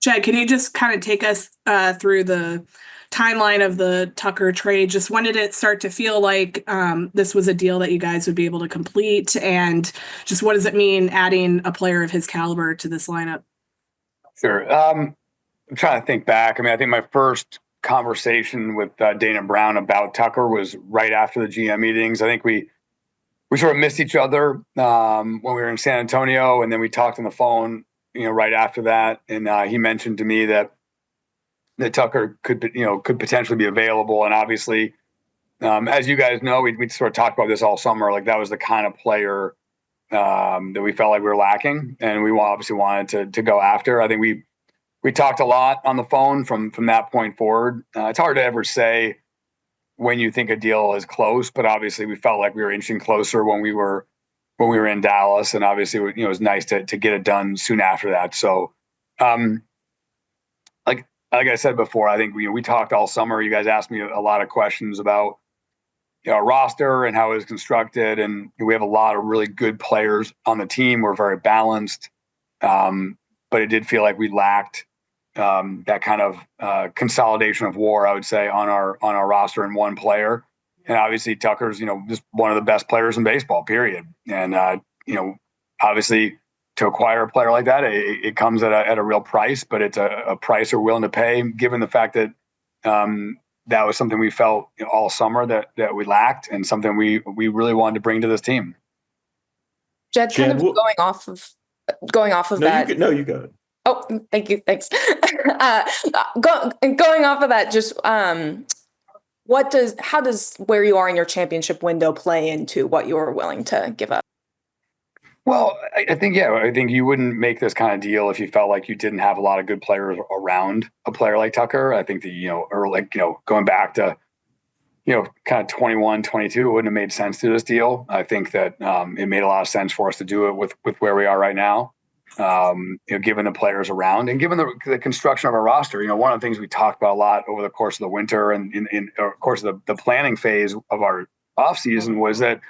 Jed, can you just kind of take us through the timeline of the Tucker trade? Just when did it start to feel like this was a deal that you guys would be able to complete? And just what does it mean adding a player of his caliber to this lineup? Sure. I'm trying to think back. I mean, I think my first conversation with Dana Brown about Tucker was right after the GM meetings. I think we sort of missed each other when we were in San Antonio, and then we talked on the phone, right after that. And he mentioned to me that Tucker could potentially be available. And obviously, as you guys know, we sort of talked about this all summer. Like that was the kind of player that we felt like we were lacking, and we obviously wanted to go after. I think we talked a lot on the phone from that point forward. It's hard to ever say when you think a deal is close, but obviously we felt like we were inching closer when we were in Dallas, and obviously it was nice to get it done soon after that. So, like I said before, I think we talked all summer. You guys asked me a lot of questions about our roster and how it was constructed, and we have a lot of really good players on the team. We're very balanced, but it did feel like we lacked that kind of consolidation of war, I would say, on our roster in one player. And obviously Tucker's, just one of the best players in baseball, period. And, obviously to acquire a player like that, it comes at a real price, but it's a price we're willing to pay given the fact that that was something we felt all summer that we lacked, and something we really wanted to bring to this team. Jed, kind of going off of that. You go. Oh, thank you. Thanks. Going off of that, just how does where you are in your championship window play into what you're willing to give up? Well, I think you wouldn't make this kind of deal if you felt like you didn't have a lot of good players around a player like Tucker. I think that, going back to, kind of 21, 22, it wouldn't have made sense to do this deal. I think that it made a lot of sense for us to do it with where we are right now. Given the players around and given the construction of our roster. One of the things we talked about a lot over the course of the winter and in course of the planning phase of our offseason was that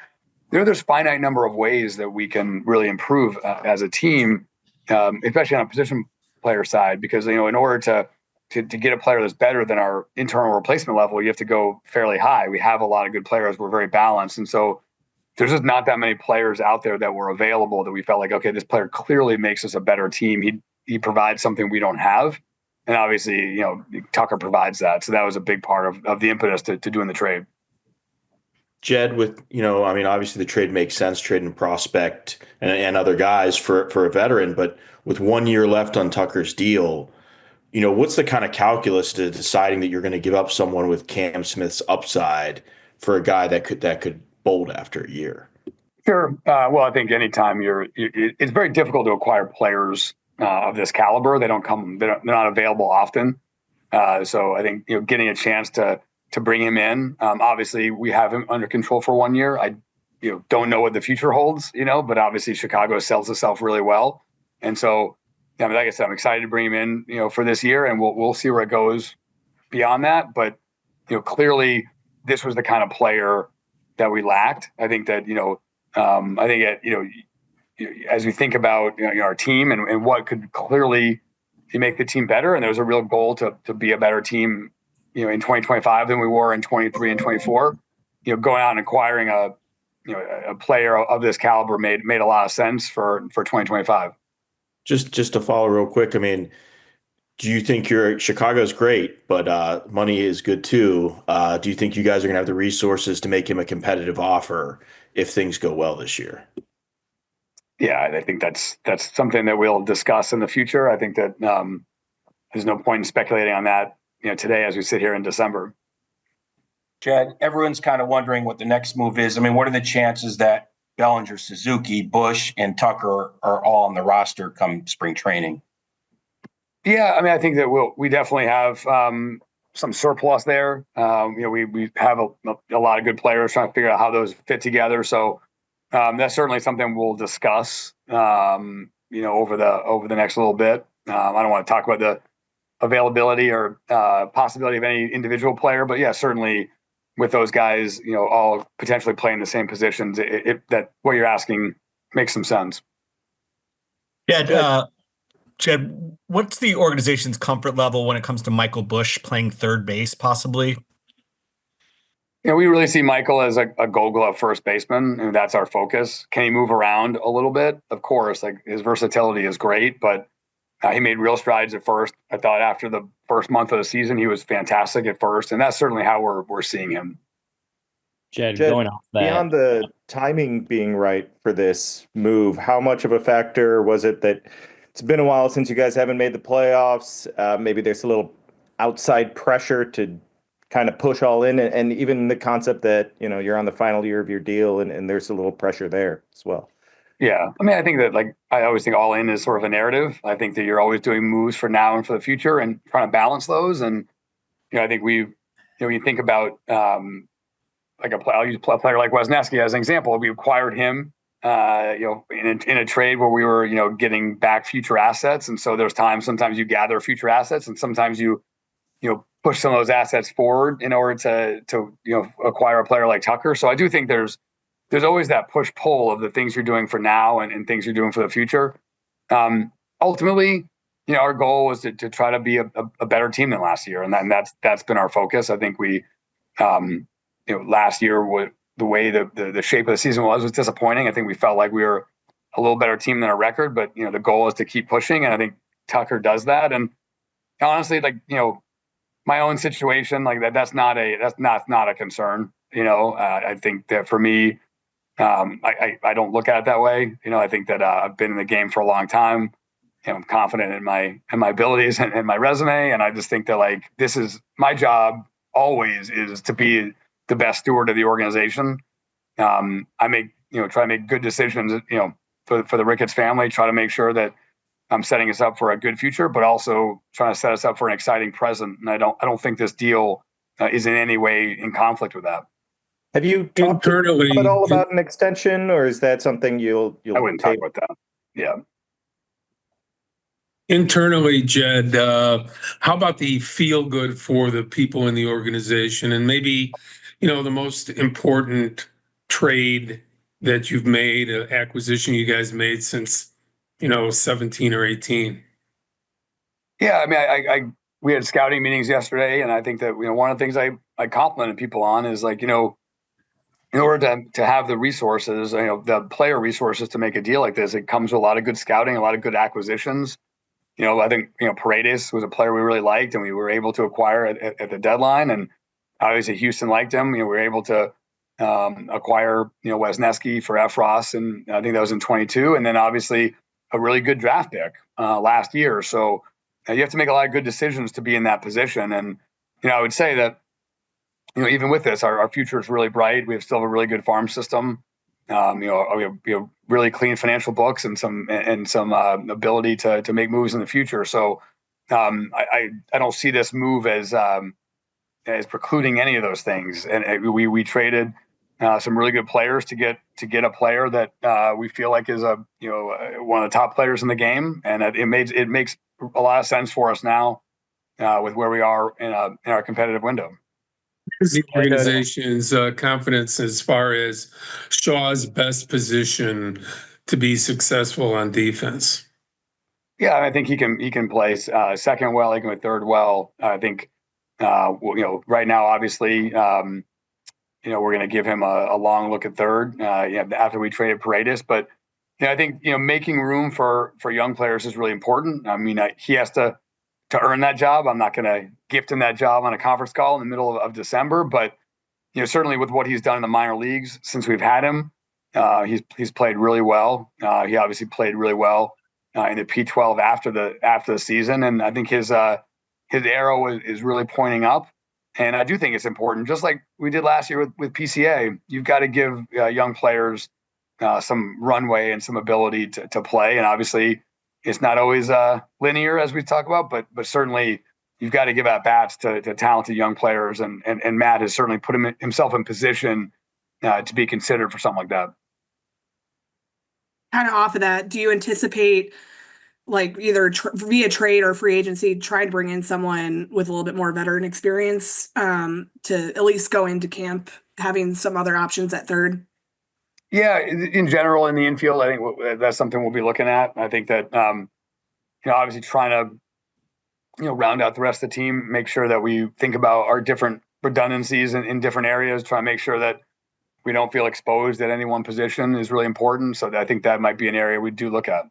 there's finite number of ways that we can really improve as a team, especially on a position player side, because in order to get a player that's better than our internal replacement level, you have to go fairly high. We have a lot of good players. We're very balanced, and so there's just not that many players out there that were available that we felt like, okay, this player clearly makes us a better team. He provides something we don't have. And obviously, Tucker provides that. So that was a big part of the impetus to doing the trade. Jed, obviously the trade makes sense, trading prospect and other guys for a veteran, but with 1 year left on Tucker's deal, what's the kind of calculus to deciding that you're going to give up someone with Cam Smith's upside for a guy that could bolt after a year? Sure. Well, I think anytime it's very difficult to acquire players of this caliber. They're not available often. So I think, getting a chance to bring him in, obviously we have him under control for 1 year. I, don't know what the future holds, but obviously Chicago sells itself really well. And so, like I said, I'm excited to bring him in, for this year, and we'll see where it goes beyond that. But, clearly this was the kind of player that we lacked. I think that, as we think about our team and what could clearly make the team better, and there's a real goal to be a better team, in 2025 than we were in 23 and 24. Going out and acquiring a player of this caliber made a lot of sense for 2025. Just to follow real quick, do you think Chicago's great, but money is good too? Do you think you guys are going to have the resources to make him a competitive offer if things go well this year? Yeah, I think that's something that we'll discuss in the future. I think that there's no point in speculating on that, today as we sit here in December. Jed, everyone's kind of wondering what the next move is. What are the chances that Bellinger, Suzuki, Bush, and Tucker are all on the roster come spring training? Yeah, I think that we definitely have some surplus there. We have a lot of good players, trying to figure out how those fit together. So that's certainly something we'll discuss, over the next little bit. I don't want to talk about the availability or possibility of any individual player, but yeah, certainly with those guys, all potentially playing the same positions, that what you're asking makes some sense. Yeah, Jed, what's the organization's comfort level when it comes to Michael Bush playing third base, possibly? We really see Michael as a Gold Glove first baseman, and that's our focus. Can he move around a little bit? Of course, like his versatility is great, but he made real strides at first. I thought after the first month of the season, he was fantastic at first, and that's certainly how we're seeing him. Jed, Jed, going off that, beyond the timing being right for this move, how much of a factor was it that it's been a while since you guys haven't made the playoffs? Maybe there's a little outside pressure to kind of push all in, and even the concept that, you're on the final year of your deal and there's a little pressure there as well. Yeah. I mean, I think that I always think all in is sort of a narrative. I think that you're always doing moves for now and for the future and trying to balance those. And, I think when you think about, I'll use a player like Wisniewski as an example. We acquired him, in a trade where we were, getting back future assets. And so there's sometimes you gather future assets and sometimes you push some of those assets forward in order to acquire a player like Tucker. So I do think there's always that push pull of the things you're doing for now and things you're doing for the future. Ultimately, our goal was to try to be a better team than last year, and that's been our focus. I think we, last year the way the shape of the season was disappointing. I think we felt like we were a little better team than our record, but the goal is to keep pushing, and I think Tucker does that. And honestly, my own situation, that's not a concern. I think that for me, I don't look at it that way. I think that I've been in the game for a long time. I'm confident in my abilities and my resume, and I just think that this is my job. Always is to be the best steward of the organization. I try to make good decisions. For the Ricketts family, try to make sure that I'm setting us up for a good future, but also trying to set us up for an exciting present. And I don't think this deal is in any way in conflict with that. Have you talked internally at all about an extension, or is that something you'll I wouldn't talk about that. Yeah. Internally, Jed, how about the feel good for the people in the organization, and maybe, the most important trade that you've made, acquisition you guys made since, 17 or 18? Yeah, I mean, we had scouting meetings yesterday, and I think that one of the things I complimented people on is in order to have the resources, the player resources to make a deal like this, it comes with a lot of good scouting, a lot of good acquisitions. I think Paredes was a player we really liked, and we were able to acquire at the deadline. And obviously, Houston liked him. We were able to acquire Wisniewski for Efros, and I think that was in 22. And then obviously a really good draft pick last year. So you have to make a lot of good decisions to be in that position. And I would say that even with this, our future is really bright. We still have a really good farm system. We have really clean financial books and some ability to make moves in the future. So I don't see this move as precluding any of those things. And we traded some really good players to get a player that we feel like is one of the top players in the game, and it makes a lot of sense for us now with where we are in our competitive window. The organization's confidence as far as Shaw's best position to be successful on defense? Yeah, I think he can play second well. He can play third well. I think right now, obviously, we're going to give him a long look at third. After we traded Paredes, but I think making room for young players is really important. I mean, he has to earn that job. I'm not going to gift him that job on a conference call in the middle of December, but certainly with what he's done in the minor leagues since we've had him, he's played really well. He obviously played really well in the P12 after the season, and I think his arrow is really pointing up. And I do think it's important, just like we did last year with PCA. You've got to give young players some runway and some ability to play, and obviously it's not always linear, as we talk about, but certainly you've got to give at bats to talented young players, and Matt has certainly put himself in position to be considered for something like that. Kind of off of that, do you anticipate either via trade or free agency, try to bring in someone with a little bit more veteran experience to at least go into camp having some other options at third? Yeah, in general, in the infield, I think that's something we'll be looking at. I think that obviously trying to, round out the rest of the team, make sure that we think about our different redundancies in different areas, try to make sure that we don't feel exposed at any one position is really important. So I think that might be an area we do look at.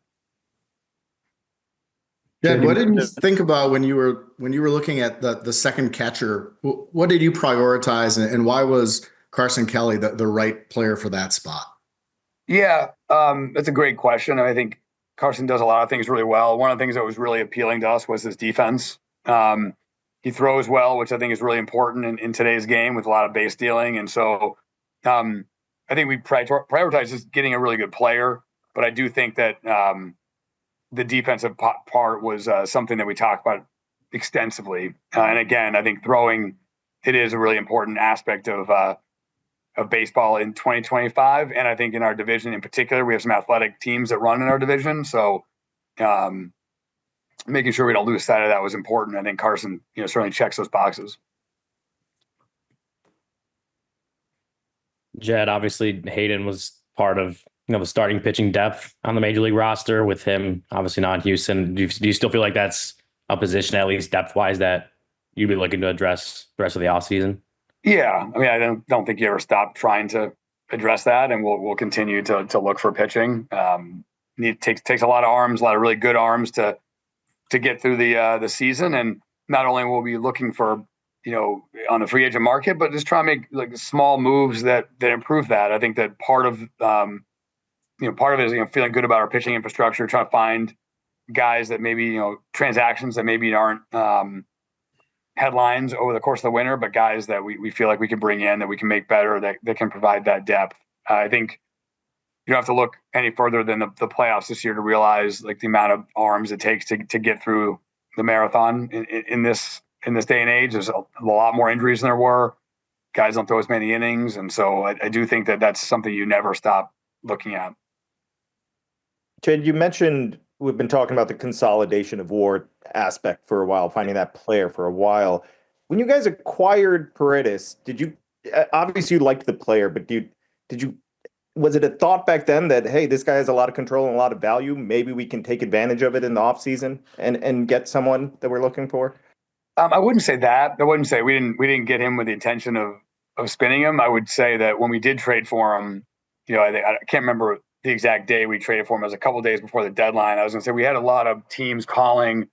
Jed, what did you think about when you were looking at the second catcher? What did you prioritize, and why was Carson Kelly the right player for that spot? Yeah, that's a great question. I think Carson does a lot of things really well. One of the things that was really appealing to us was his defense. He throws well, which I think is really important in today's game with a lot of base stealing. And so I think we prioritize just getting a really good player. But I do think that the defensive part was something that we talked about extensively. And again, I think throwing, it is a really important aspect of baseball in 2025. And I think in our division in particular, we have some athletic teams that run in our division. So making sure we don't lose sight of that was important. I think Carson, certainly checks those boxes. Jed, obviously Hayden was part of the starting pitching depth on the major league roster with him obviously not in Houston. Do you still feel like that's a position, at least depth wise, that you'd be looking to address the rest of the offseason? Yeah, I mean, I don't think you ever stop trying to address that, and we'll continue to look for pitching. It takes a lot of arms, a lot of really good arms to get through the season, and not only will we be looking for on the free agent market, but just try to make like small moves that improve that. I think that part of it is feeling good about our pitching infrastructure, trying to find guys that maybe transactions that maybe aren't headlines over the course of the winter, but guys that we feel like we can bring in, that we can make better, that can provide that depth. I think you don't have to look any further than the playoffs this year to realize like the amount of arms it takes to get through the marathon in this day and age. There's a lot more injuries than there were. Guys don't throw as many innings. And so I do think that that's something you never stop looking at. Jed, you mentioned we've been talking about the consolidation of WAR aspect for a while, finding that player for a while. When you guys acquired Paredes, did you obviously you liked the player, but was it a thought back then that, hey, this guy has a lot of control and a lot of value, maybe we can take advantage of it in the offseason and get someone that we're looking for? I wouldn't say that. I wouldn't say we didn't get him with the intention of spinning him. I would say that when we did trade for him, I can't remember the exact day we traded for him. It was a couple of days before the deadline. I was going to say we had a lot of teams calling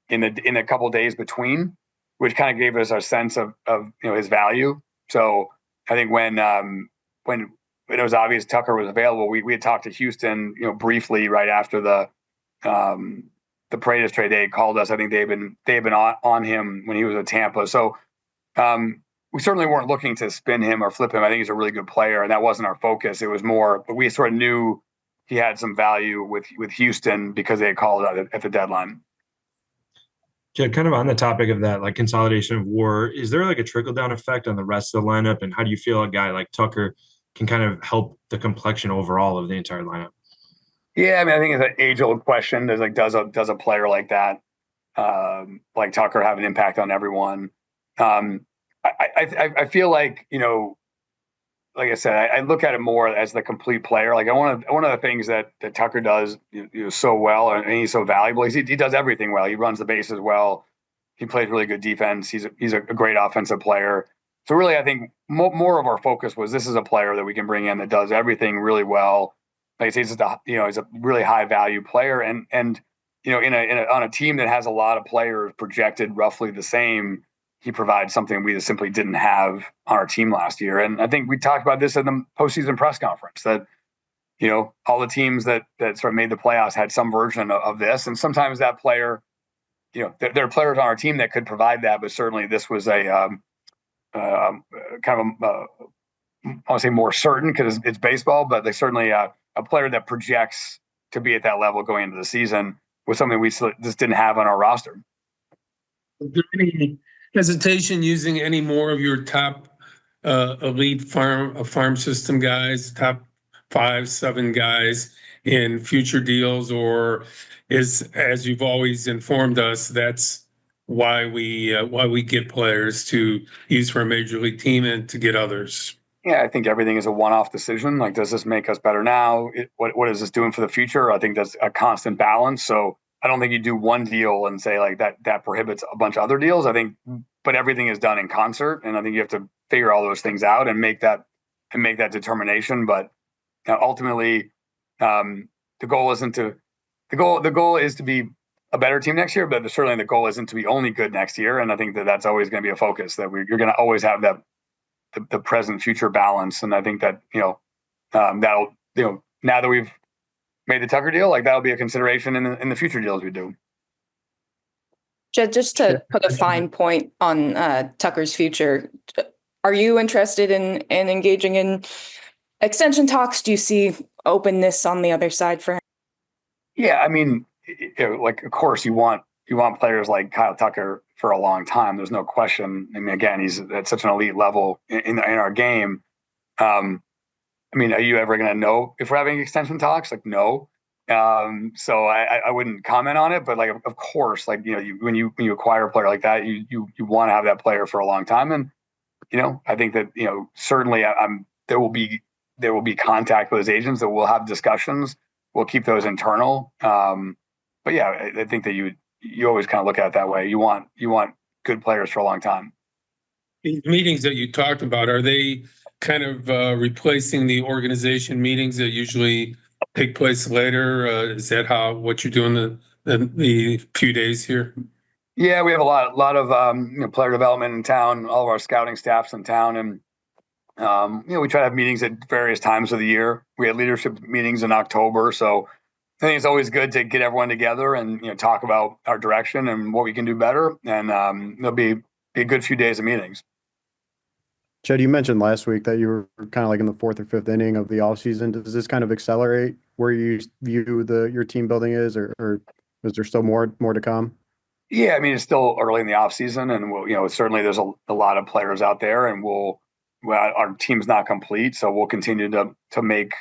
in a couple of days between, which kind of gave us our sense of his value. So I think when it was obvious Tucker was available, we had talked to Houston, briefly right after the Paredes trade. They had called us. I think they had been on him when he was at Tampa. So we certainly weren't looking to spin him or flip him. I think he's a really good player, and that wasn't our focus. It was more, but we sort of knew he had some value with Houston because they had called out at the deadline. Jed, kind of on the topic of that, like consolidation of WAR, is there like a trickle down effect on the rest of the lineup? And how do you feel a guy like Tucker can kind of help the complexion overall of the entire lineup? Yeah, I mean, I think it's an age-old question. There's like, does a player like that, like Tucker, have an impact on everyone? I feel like, like I said, I look at it more as the complete player. Like one of the things that Tucker does so well, and he's so valuable, is he does everything well. He runs the bases well. He plays really good defense. He's a great offensive player. So really, I think more of our focus was this is a player that we can bring in that does everything really well. Like I say, he's a really high value player, and on a team that has a lot of players projected roughly the same, he provides something we just simply didn't have on our team last year. And I think we talked about this in the postseason press conference that all the teams that sort of made the playoffs had some version of this, and sometimes that player, there are players on our team that could provide that, but certainly this was a kind of I want to say more certain because it's baseball, but they certainly a player that projects to be at that level going into the season was something we just didn't have on our roster. Is there any hesitation using any more of your top elite farm system guys, top 5-7 guys in future deals, or is, as you've always informed us, that's why we get players to use for a major league team and to get others? Yeah, I think everything is a one-off decision. Like, does this make us better now? What is this doing for the future? I think that's a constant balance. So I don't think you do one deal and say like that prohibits a bunch of other deals. I think, but everything is done in concert, and I think you have to figure all those things out and make that determination. But ultimately, the goal isn't to the goal is to be a better team next year, but certainly the goal isn't to be only good next year. And I think that's always going to be a focus, that you're going to always have that the present future balance. And I think that that'll now that we've made the Tucker deal, like that'll be a consideration in the future deals we do. Jed, just to put a fine point on Tucker's future, are you interested in engaging in extension talks? Do you see openness on the other side for him? Yeah, I mean, like of course you want players like Kyle Tucker for a long time. There's no question. I mean, again, he's at such an elite level in our game. I mean, are you ever going to know if we're having extension talks? Like, no. So I wouldn't comment on it, but like, of course, like, when you acquire a player like that, you want to have that player for a long time. And, I think that, certainly there will be contact with his agents, that we'll have discussions. We'll keep those internal. But yeah, I think that you always kind of look at it that way. You want good players for a long time. These meetings that you talked about, are they kind of replacing the organization meetings that usually take place later? Is that what you're doing the few days here? Yeah, we have a lot of player development in town. All of our scouting staff's in town, and we try to have meetings at various times of the year. We had leadership meetings in October, so I think it's always good to get everyone together and talk about our direction and what we can do better. And there'll be a good few days of meetings. Jed, you mentioned last week that you were kind of like in the fourth or fifth inning of the offseason. Does this kind of accelerate where you view your team building is, or is there still more to come? Yeah, I mean, it's still early in the offseason, and certainly there's a lot of players out there, and our team's not complete, so we'll continue to make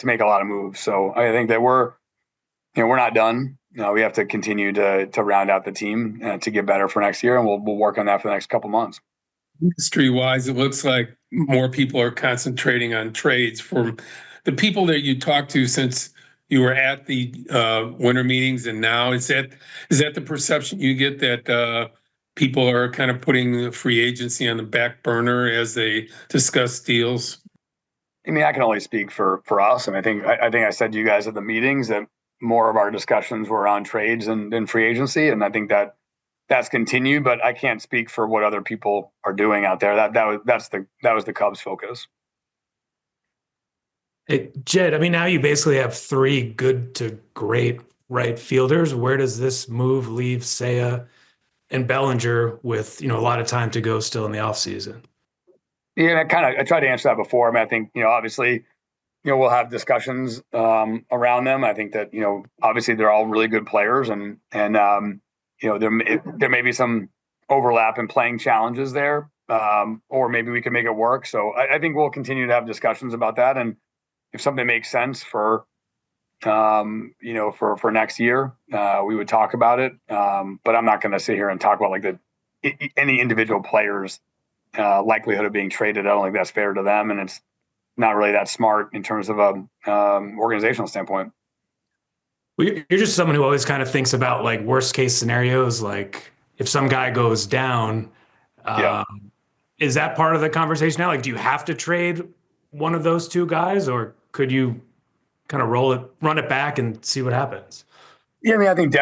a lot of moves. So I think that we're not done. We have to continue to round out the team to get better for next year, and we'll work on that for the next couple months. Industry-wise, it looks like more people are concentrating on trades. For the people that you talked to since you were at the winter meetings and now, is that the perception you get, that people are kind of putting the free agency on the back burner as they discuss deals? I mean, I can only speak for us. And I think I said to you guys at the meetings that more of our discussions were on trades than free agency. And I think that's continued, but I can't speak for what other people are doing out there. That was the Cubs' focus. Hey, Jed, I mean, now you basically have 3 good to great right fielders. Where does this move leave Seiya and Bellinger with, a lot of time to go still in the offseason? Yeah, I tried to answer that before. I mean, I think, obviously, we'll have discussions around them. I think that, obviously they're all really good players, and there may be some overlap in playing challenges there, or maybe we can make it work. So I think we'll continue to have discussions about that. And if something makes sense for next year, we would talk about it. But I'm not going to sit here and talk about like any individual player's likelihood of being traded. I don't think that's fair to them, and it's not really that smart in terms of a organizational standpoint. Well, you're just someone who always kind of thinks about like worst case scenarios. Like if some guy goes down, is that part of the conversation now? Like, do you have to trade one of those 2 guys, or could you kind of run it back and see what happens? Yeah, I mean, I think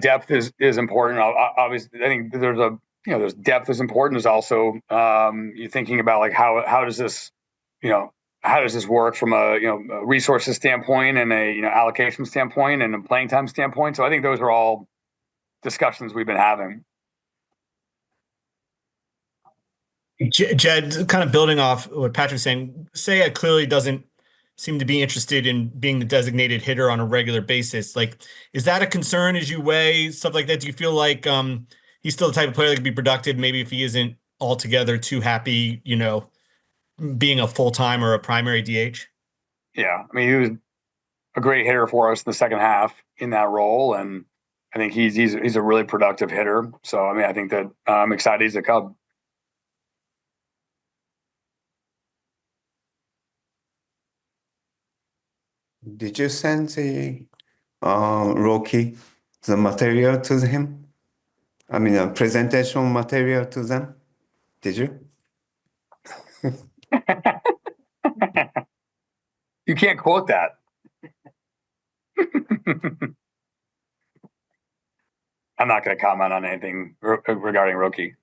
depth is important. Obviously, I think there's depth is important. There's also you're thinking about like how does this work from a resources standpoint and a allocation standpoint and a playing time standpoint. So I think those are all discussions we've been having. Jed, kind of building off what Patrick's saying, Seiya clearly doesn't seem to be interested in being the designated hitter on a regular basis. Like, is that a concern as you weigh stuff like that? Do you feel like he's still the type of player that could be productive, maybe if he isn't altogether too happy, being a full-time or a primary DH? Yeah, I mean, he was a great hitter for us in the second half in that role, and I think he's a really productive hitter. So I mean, I think that I'm excited he's a Cub. Did you send the rookie the material to him? I mean, a presentation material to them? Did you? You can't quote that. I'm not going to comment on anything regarding rookie.